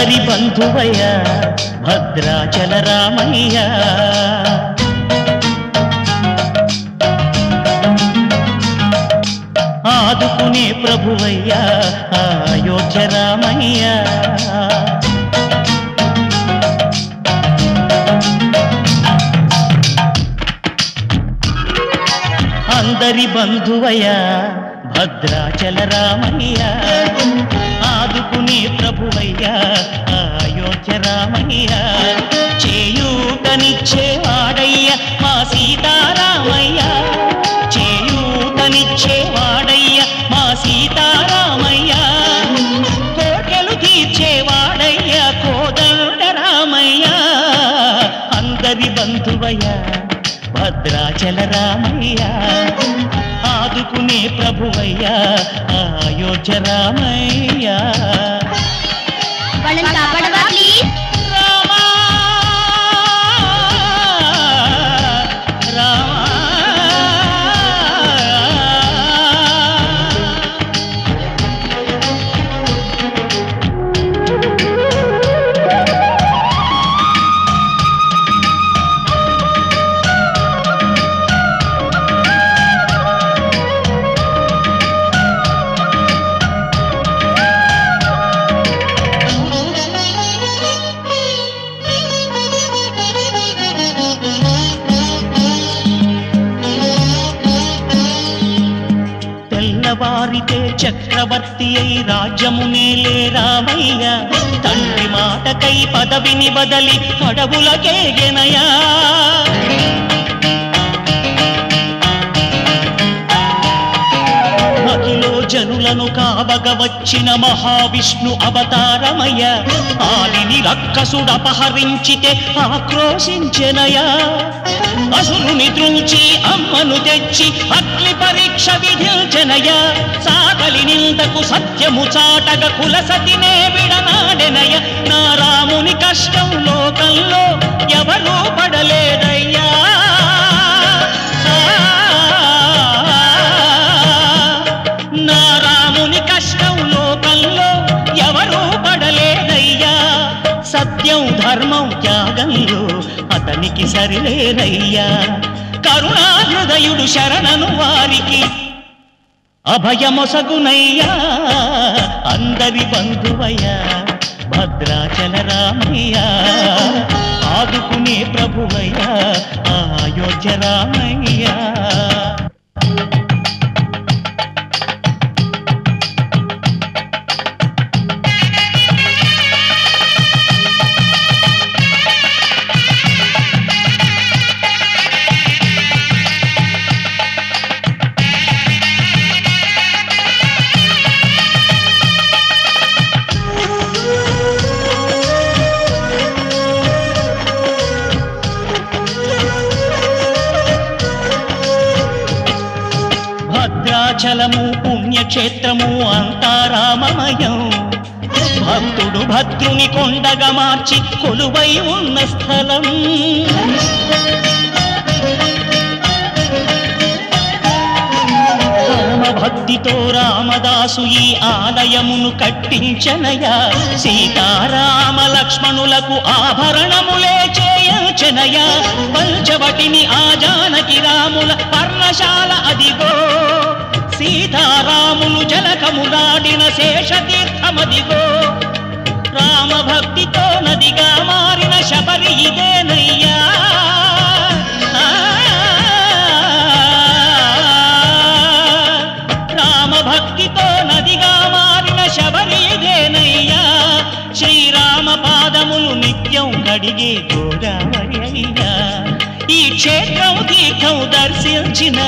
అందరి బంధువయ్య భద్రాచల రామయ్య ఆదుకునే ప్రభువయ్య అయోధ్య రామయ్య అందరి బంధువయ్య భద్రాచల రామయ్య ఆదుకునే ప్రభువయ్య అయోధ్య రామయ్య చేయూతనిచ్చేవాడయ్య మా సీతారామయ్య చేయూతనిచ్చేవాడయ్య మా సీతారామయ్య కోటలు తీర్చేవాడయ్య కోదండ రామయ్య అందరి బంధువయ్య భద్రాచల రామయ్య ఆదుకునే ప్రభువయ్య అయోధ్య రామయ్య వారితే చక్రవర్తి అయి రాజ్యమునేలే రామయ్య తండ్రి మాటకై పదవిని బదలి అడవులకేగెనయా మహిలో జనులను కావగ వచ్చిన మహావిష్ణు అవతారమయ్య ఆలిని రక్కసుడపహరించితే ఆక్రోశించెనయా అసురుని త్రుంచి అమ్మను తెచ్చి అగ్ని పరీక్ష విధించెనయ సాగలి నిందకు సత్యము చాటగ కులసతినే విడనాడెనయ నా రాముని కష్టం లోకంలో ఎవరూ పడలేదయ్యా నా రాముని కష్టం లోకంలో ఎవరూ పడలేదయ్యా సత్యం ధర్మం త్యాగంలో అతనికి సరిలేరయ్యా కరుణాహృదయుడు శరణను వారికి అభయమొసగునయ్యా అందరి బంధువయ్య భద్రాచల రామయ్య ఆదుకునే ప్రభువయ్య అయోధ్య రామయ్య భద్రాచలము పుణ్యక్షేత్రము అంతా రామమయం భక్తుడు భద్రుని కొండగా మార్చి కొలువై ఉన్న స్థలం భక్తితో రామదాసు ఈ ఆలయమును కట్టించనయా సీతారామ లక్ష్మణులకు ఆభరణములే చేయించనయా పంచవటిని ఆ జానకి రాముల పర్ణశాల అదిగో సీతారాములు జలకములాడిన శేషతీర్థమదిగో రామభక్తితో నదిగా మారిన శబరి ఇదేనయ్యా రామభక్తితో నదిగా మారిన శబరి ఇదేనయ్యా శ్రీరామ పాదములు నిత్యం కడిగే గోదావరి అయ్యా ఈ క్షేత్రం తీర్థం దర్శించిన